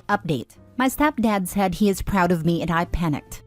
Update. My stepdad said he is proud of me and I panicked.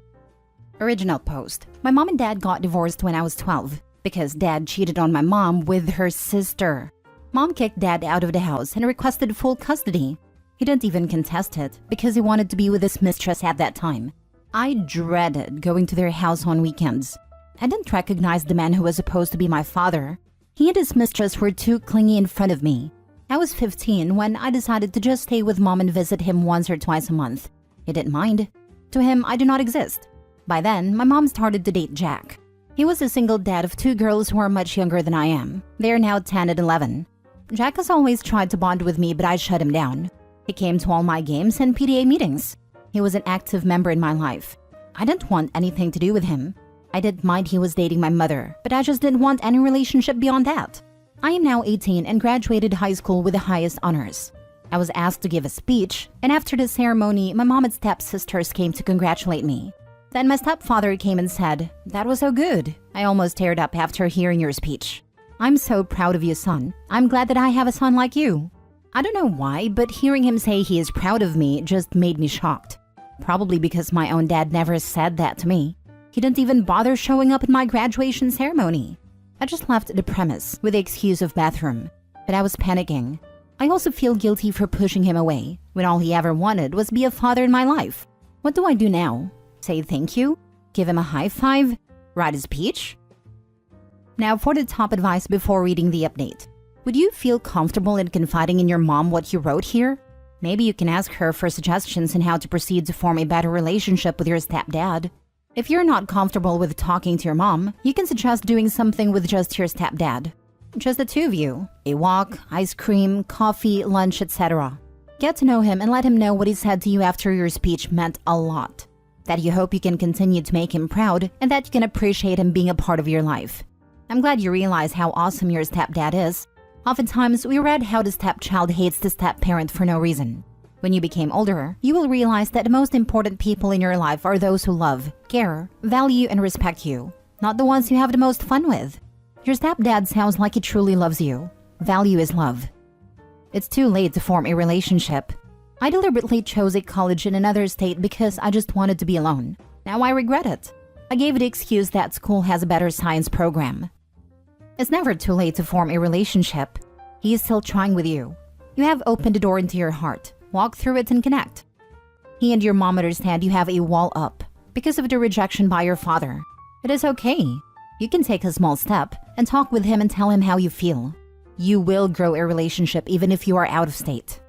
Original post. My mom and dad got divorced when I was 12 because dad cheated on my mom with her sister. Mom kicked dad out of the house and requested full custody. He didn't even contest it because he wanted to be with his mistress at that time. I dreaded going to their house on weekends. I didn't recognize the man who was supposed to be my father. He and his mistress were too clingy in front of me. I was 15 when I decided to just stay with mom and visit him once or twice a month. He didn't mind. To him, I do not exist. By then, my mom started to date Jack. He was a single dad of 2 girls who are much younger than I am. They are now 10 and 11. Jack has always tried to bond with me, but I shut him down. He came to all my games and PTA meetings. He was an active member in my life. I didn't want anything to do with him. I didn't mind he was dating my mother, but I just didn't want any relationship beyond that. I am now 18 and graduated high school with the highest honors. I was asked to give a speech, and after the ceremony, my mom and stepsisters came to congratulate me. Then my stepfather came and said, "That was so good. I almost teared up after hearing your speech. I'm so proud of you, son. I'm glad that I have a son like you." I don't know why, but hearing him say he is proud of me just made me shocked. Probably because my own dad never said that to me. He didn't even bother showing up at my graduation ceremony. I just left the premise with the excuse of bathroom, but I was panicking. I also feel guilty for pushing him away when all he ever wanted was be a father in my life. What do I do now? Say thank you? Give him a high five? Write a speech? Now for the top advice before reading the update. Would you feel comfortable in confiding in your mom what you wrote here? Maybe you can ask her for suggestions on how to proceed to form a better relationship with your stepdad. If you're not comfortable with talking to your mom, you can suggest doing something with just your stepdad. Just the two of you. A walk, ice cream, coffee, lunch, etc. Get to know him and let him know what he said to you after your speech meant a lot. That you hope you can continue to make him proud and that you can appreciate him being a part of your life. I'm glad you realize how awesome your stepdad is. Oftentimes, we read how the stepchild hates the stepparent for no reason. When you became older, you will realize that the most important people in your life are those who love, care, value, and respect you, not the ones you have the most fun with. Your stepdad sounds like he truly loves you. Value is love. It's too late to form a relationship. I deliberately chose a college in another state because I just wanted to be alone. Now I regret it. I gave the excuse that school has a better science program. It's never too late to form a relationship. He is still trying with you. You have opened the door into your heart. Walk through it and connect. He and your mom understand you have a wall up because of the rejection by your father. It is okay. You can take a small step and talk with him and tell him how you feel. You will grow a relationship even if you are out of state.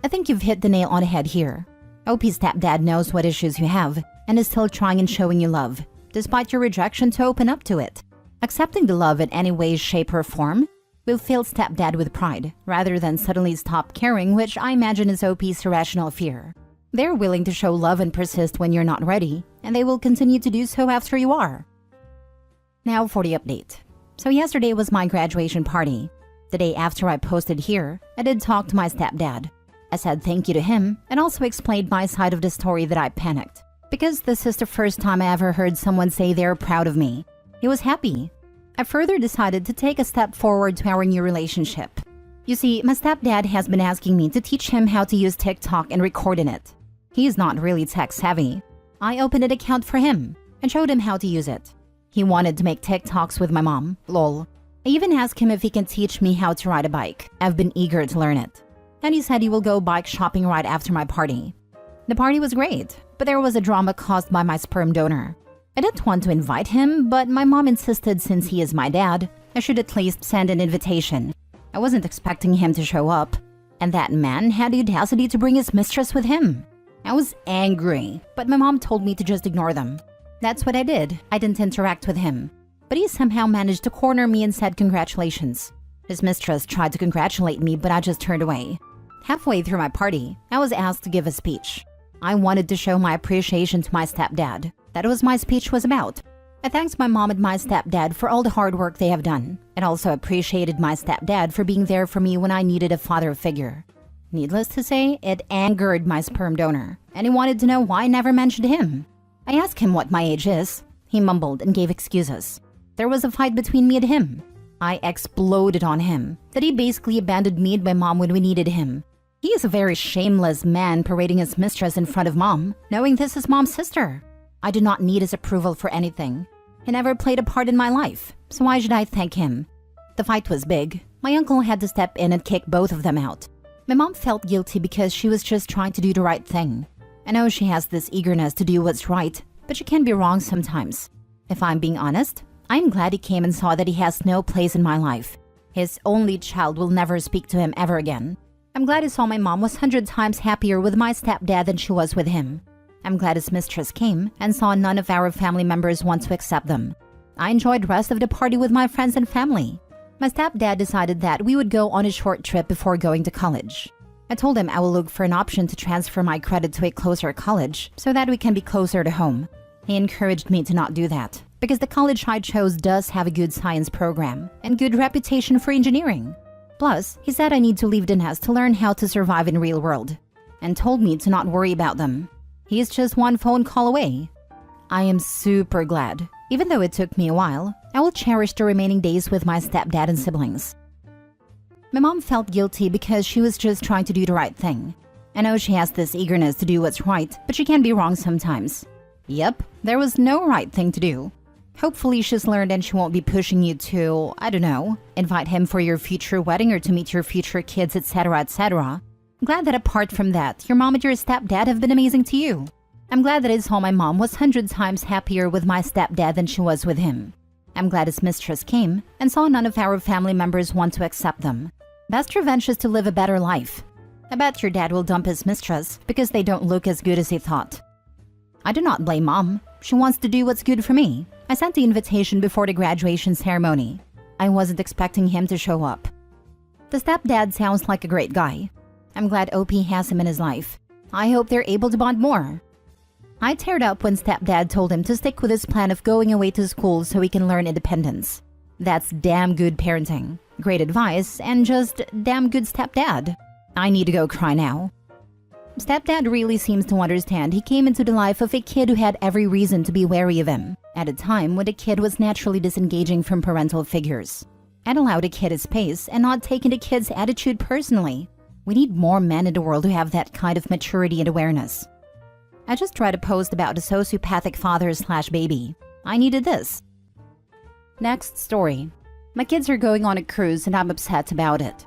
I think you've hit the nail on the head here. OP's stepdad knows what issues you have and is still trying and showing you love, despite your rejection to open up to it. Accepting the love in any way, shape, or form will fill stepdad with pride, rather than suddenly stop caring, which I imagine is OP's irrational fear. They're willing to show love and persist when you're not ready, and they will continue to do so after you are. Now for the update. So yesterday was my graduation party. The day after I posted here, I did talk to my stepdad. I said thank you to him, and also explained my side of the story that I panicked. Because this is the first time I ever heard someone say they're proud of me. He was happy. I further decided to take a step forward to our new relationship. You see, my stepdad has been asking me to teach him how to use TikTok and record in it. He is not really tech savvy. I opened an account for him and showed him how to use it. He wanted to make TikToks with my mom, lol. I even asked him if he can teach me how to ride a bike. I've been eager to learn it. And he said he will go bike shopping right after my party. The party was great, but there was a drama caused by my sperm donor. I didn't want to invite him, but my mom insisted since he is my dad, I should at least send an invitation. I wasn't expecting him to show up, and that man had the audacity to bring his mistress with him. I was angry, but my mom told me to just ignore them. That's what I did. I didn't interact with him. But he somehow managed to corner me and said congratulations. His mistress tried to congratulate me, but I just turned away. Halfway through my party, I was asked to give a speech. I wanted to show my appreciation to my stepdad. That was my speech was about. I thanked my mom and my stepdad for all the hard work they have done, and also appreciated my stepdad for being there for me when I needed a father figure. Needless to say, it angered my sperm donor, and he wanted to know why I never mentioned him. I asked him what my age is. He mumbled and gave excuses. There was a fight between me and him. I exploded on him, that he basically abandoned me and my mom when we needed him. He is a very shameless man parading his mistress in front of Mom, knowing this is Mom's sister. I do not need his approval for anything. He never played a part in my life, so why should I thank him? The fight was big. My uncle had to step in and kick both of them out. My mom felt guilty because she was just trying to do the right thing. I know she has this eagerness to do what's right, but she can be wrong sometimes. If I'm being honest, I'm glad he came and saw that he has no place in my life. His only child will never speak to him ever again. I'm glad he saw my mom was 100 times happier with my stepdad than she was with him. I'm glad his mistress came and saw none of our family members want to accept them. I enjoyed the rest of the party with my friends and family. My stepdad decided that we would go on a short trip before going to college. I told him I will look for an option to transfer my credit to a closer college so that we can be closer to home. He encouraged me to not do that because the college I chose does have a good science program and good reputation for engineering. Plus, he said I need to leave the nest to learn how to survive in the real world and told me to not worry about them. He is just one phone call away. I am super glad. Even though it took me a while, I will cherish the remaining days with my stepdad and siblings. My mom felt guilty because she was just trying to do the right thing. I know she has this eagerness to do what's right, but she can be wrong sometimes. Yep, there was no right thing to do. Hopefully she's learned and she won't be pushing you to, I don't know, invite him for your future wedding or to meet your future kids, etc., etc. I'm glad that apart from that, your mom and your stepdad have been amazing to you. I'm glad that I saw my mom was 100 times happier with my stepdad than she was with him. I'm glad his mistress came and saw none of our family members want to accept them. Best revenge is to live a better life. I bet your dad will dump his mistress because they don't look as good as he thought. I do not blame Mom. She wants to do what's good for me. I sent the invitation before the graduation ceremony. I wasn't expecting him to show up. The stepdad sounds like a great guy. I'm glad OP has him in his life. I hope they're able to bond more. I teared up when stepdad told him to stick with his plan of going away to school so he can learn independence. That's damn good parenting. Great advice and just damn good stepdad. I need to go cry now. Stepdad really seems to understand he came into the life of a kid who had every reason to be wary of him, at a time when the kid was naturally disengaging from parental figures. I'd allow the kid his pace and not taking the kid's attitude personally. We need more men in the world who have that kind of maturity and awareness. I just read a post about a sociopathic father/baby. I needed this. Next story. My kids are going on a cruise and I'm upset about it.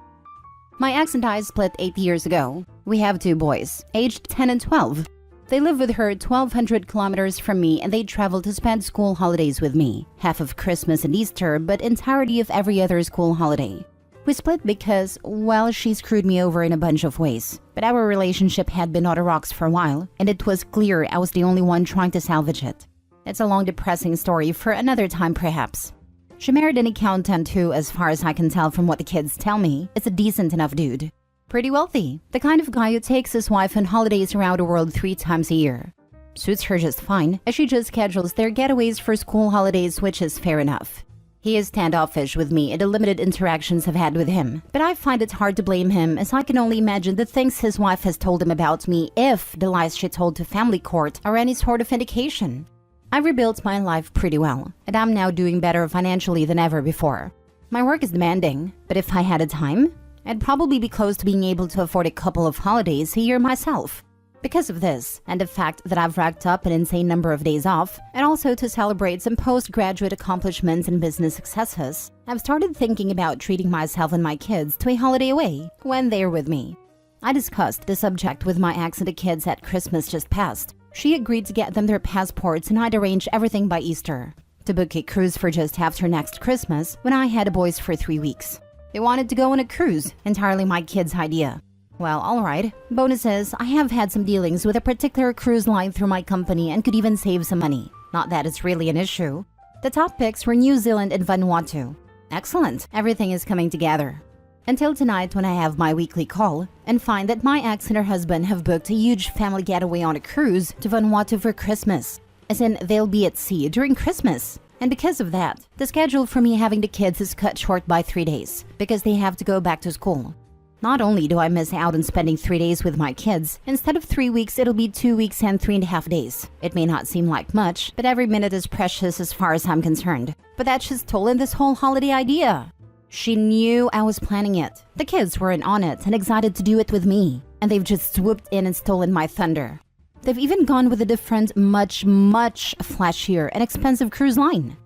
My ex and I split 8 years ago. We have 2 boys, aged 10 and 12. They live with her 1,200 kilometers from me and they travel to spend school holidays with me. Half of Christmas and Easter, but entirety of every other school holiday. We split because, well, she screwed me over in a bunch of ways. But our relationship had been on the rocks for a while, and it was clear I was the only one trying to salvage it. It's a long, depressing story for another time, perhaps. She married an accountant who, as far as I can tell from what the kids tell me, is a decent enough dude. Pretty wealthy. The kind of guy who takes his wife on holidays around the world 3 times a year. Suits her just fine, as she just schedules their getaways for school holidays, which is fair enough. He is standoffish with me in the limited interactions I've had with him, but I find it hard to blame him as I can only imagine the things his wife has told him about me if the lies she told to family court are any sort of indication. I've rebuilt my life pretty well, and I'm now doing better financially than ever before. My work is demanding, but if I had a time, I'd probably be close to being able to afford a couple of holidays a year myself. Because of this, and the fact that I've racked up an insane number of days off, and also to celebrate some postgraduate accomplishments and business successes, I've started thinking about treating myself and my kids to a holiday away when they're with me. I discussed the subject with my ex and the kids at Christmas just past. She agreed to get them their passports and I'd arrange everything by Easter. To book a cruise for just after next Christmas when I had the boys for 3 weeks. They wanted to go on a cruise, entirely my kids' idea. Well, alright. Bonus is, I have had some dealings with a particular cruise line through my company and could even save some money. Not that it's really an issue. The top picks were New Zealand and Vanuatu. Excellent, everything is coming together. Until tonight when I have my weekly call and find that my ex and her husband have booked a huge family getaway on a cruise to Vanuatu for Christmas. As in, they'll be at sea during Christmas. And because of that, the schedule for me having the kids is cut short by 3 days because they have to go back to school. Not only do I miss out on spending 3 days with my kids, instead of 3 weeks, it'll be 2 weeks and 3.5 days. It may not seem like much, but every minute is precious as far as I'm concerned. But that's just stolen this whole holiday idea. She knew I was planning it. The kids weren't on it and excited to do it with me, and they've just swooped in and stolen my thunder. They've even gone with a different, much flashier and expensive cruise line.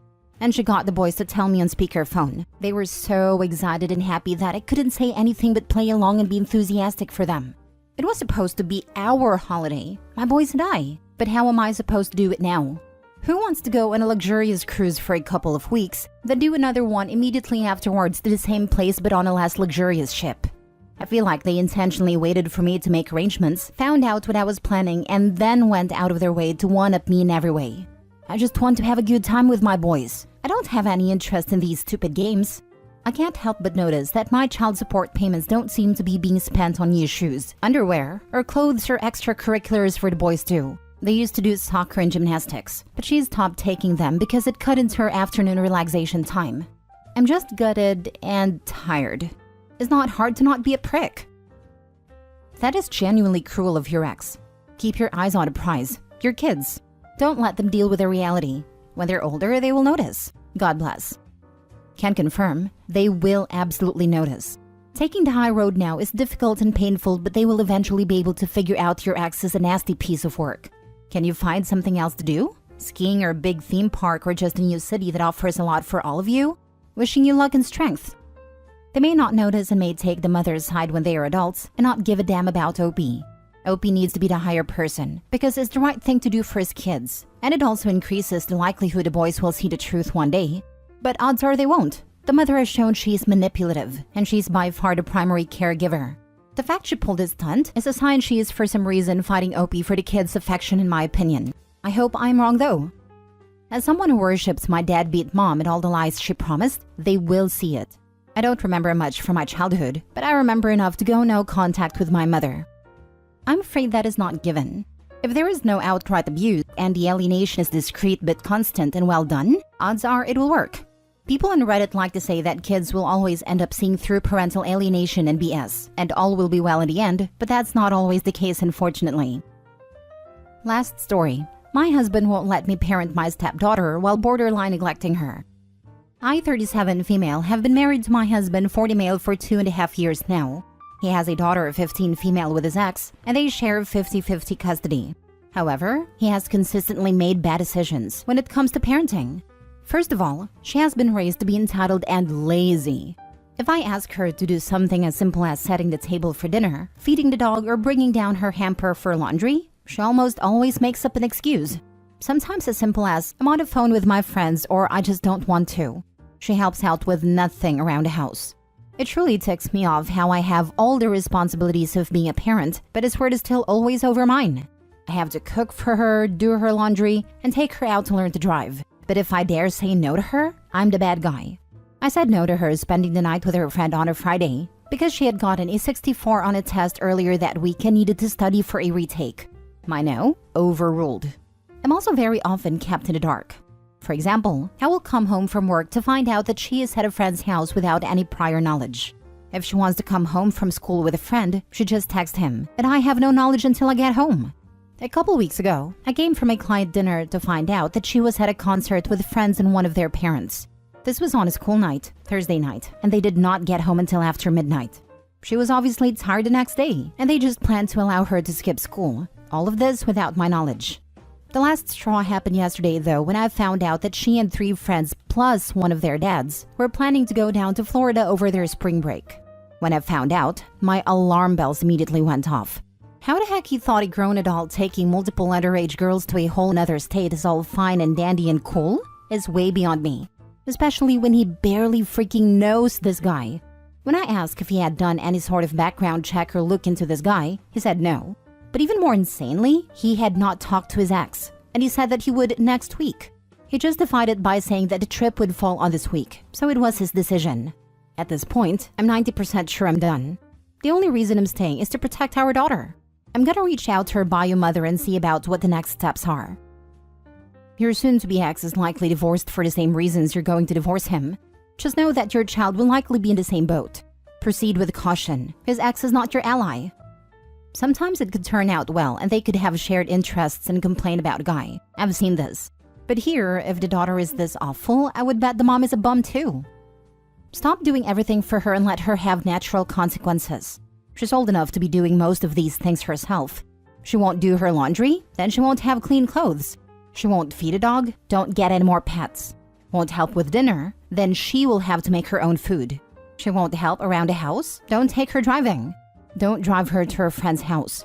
And she got the boys to tell me on speakerphone. They were so excited and happy that I couldn't say anything but play along and be enthusiastic for them. It was supposed to be our holiday, my boys and I. But how am I supposed to do it now? Who wants to go on a luxurious cruise for a couple of weeks, then do another one immediately afterwards to the same place but on a less luxurious ship? I feel like they intentionally waited for me to make arrangements, found out what I was planning, and then went out of their way to one-up me in every way. I just want to have a good time with my boys. I don't have any interest in these stupid games. I can't help but notice that my child support payments don't seem to be being spent on new shoes, underwear, or clothes or extracurriculars for the boys too. They used to do soccer and gymnastics, but she's stopped taking them because it cut into her afternoon relaxation time. I'm just gutted and tired. It's not hard to not be a prick. That is genuinely cruel of your ex. Keep your eyes on a prize, your kids. Don't let them deal with their reality. When they're older, they will notice. God bless. Can confirm, they will absolutely notice. Taking the high road now is difficult and painful, but they will eventually be able to figure out your ex is a nasty piece of work. Can you find something else to do? Skiing or a big theme park or just a new city that offers a lot for all of you? Wishing you luck and strength. They may not notice and may take the mother's side when they are adults and not give a damn about OP. OP needs to be the higher person because it's the right thing to do for his kids, and it also increases the likelihood the boys will see the truth one day. But odds are they won't. The mother has shown she's manipulative, and she's by far the primary caregiver. The fact she pulled this stunt is a sign she is for some reason fighting OP for the kids' affection in my opinion. I hope I'm wrong though. As someone who worships my deadbeat mom and all the lies she promised, they will see it. I don't remember much from my childhood, but I remember enough to go no contact with my mother. I'm afraid that is not given. If there is no outright abuse and the alienation is discreet but constant and well done, odds are it will work. People on Reddit like to say that kids will always end up seeing through parental alienation and BS, and all will be well in the end, but that's not always the case unfortunately. Last story. My husband won't let me parent my stepdaughter while borderline neglecting her. I, 37 female, have been married to my husband, 40 male, for 2.5 years now. He has a daughter, 15 female, with his ex, and they share 50-50 custody. However, he has consistently made bad decisions when it comes to parenting. First of all, she has been raised to be entitled and lazy. If I ask her to do something as simple as setting the table for dinner, feeding the dog, or bringing down her hamper for laundry, she almost always makes up an excuse. Sometimes as simple as, I'm on the phone with my friends or I just don't want to. She helps out with nothing around the house. It truly ticks me off how I have all the responsibilities of being a parent, but his word is still always over mine. I have to cook for her, do her laundry, and take her out to learn to drive. But if I dare say no to her, I'm the bad guy. I said no to her spending the night with her friend on a Friday because she had gotten a 64 on a test earlier that week and needed to study for a retake. My no, overruled. I'm also very often kept in the dark. For example, I will come home from work to find out that she is at a friend's house without any prior knowledge. If she wants to come home from school with a friend, she just texts him, and I have no knowledge until I get home. A couple weeks ago, I came from a client dinner to find out that she was at a concert with friends and one of their parents. This was on a school night, Thursday night, and they did not get home until after midnight. She was obviously tired the next day, and they just planned to allow her to skip school. All of this without my knowledge. The last straw happened yesterday though when I found out that she and 3 friends plus one of their dads were planning to go down to Florida over their spring break. When I found out, my alarm bells immediately went off. How the heck he thought a grown adult taking multiple underage girls to a whole nother state is all fine and dandy and cool is way beyond me. Especially when he barely freaking knows this guy. When I asked if he had done any sort of background check or look into this guy, he said no. But even more insanely, he had not talked to his ex, and he said that he would next week. He justified it by saying that the trip would fall on this week, so it was his decision. At this point, I'm 90% sure I'm done. The only reason I'm staying is to protect our daughter. I'm gonna reach out to her bio mother and see about what the next steps are. Your soon-to-be ex is likely divorced for the same reasons you're going to divorce him. Just know that your child will likely be in the same boat. Proceed with caution. His ex is not your ally. Sometimes it could turn out well and they could have shared interests and complain about a guy. I've seen this. But here, if the daughter is this awful, I would bet the mom is a bum too. Stop doing everything for her and let her have natural consequences. She's old enough to be doing most of these things herself. She won't do her laundry, then she won't have clean clothes. She won't feed a dog, don't get any more pets. Won't help with dinner, then she will have to make her own food. She won't help around a house, don't take her driving. Don't drive her to her friend's house.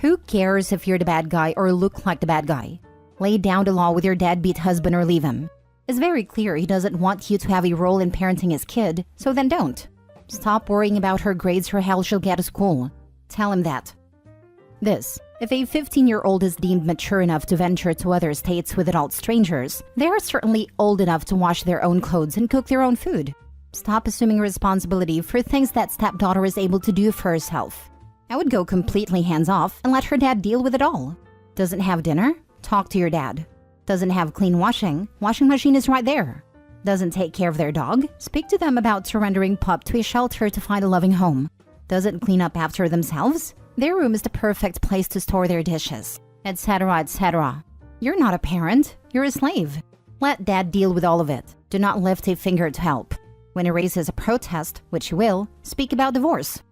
Who cares if you're the bad guy or look like the bad guy? Lay down the law with your deadbeat husband or leave him. It's very clear he doesn't want you to have a role in parenting his kid, so then don't. Stop worrying about her grades or how she'll get to school. Tell him that. This. If a 15-year-old is deemed mature enough to venture to other states with adult strangers, they are certainly old enough to wash their own clothes and cook their own food. Stop assuming responsibility for things that stepdaughter is able to do for herself. I would go completely hands-off and let her dad deal with it all. Doesn't have dinner? Talk to your dad. Doesn't have clean washing machine is right there. Doesn't take care of their dog? Speak to them about surrendering pup to a shelter to find a loving home. Doesn't clean up after themselves? Their room is the perfect place to store their dishes, etc., etc. You're not a parent, you're a slave. Let dad deal with all of it. Do not lift a finger to help. When he raises a protest, which he will, speak about divorce.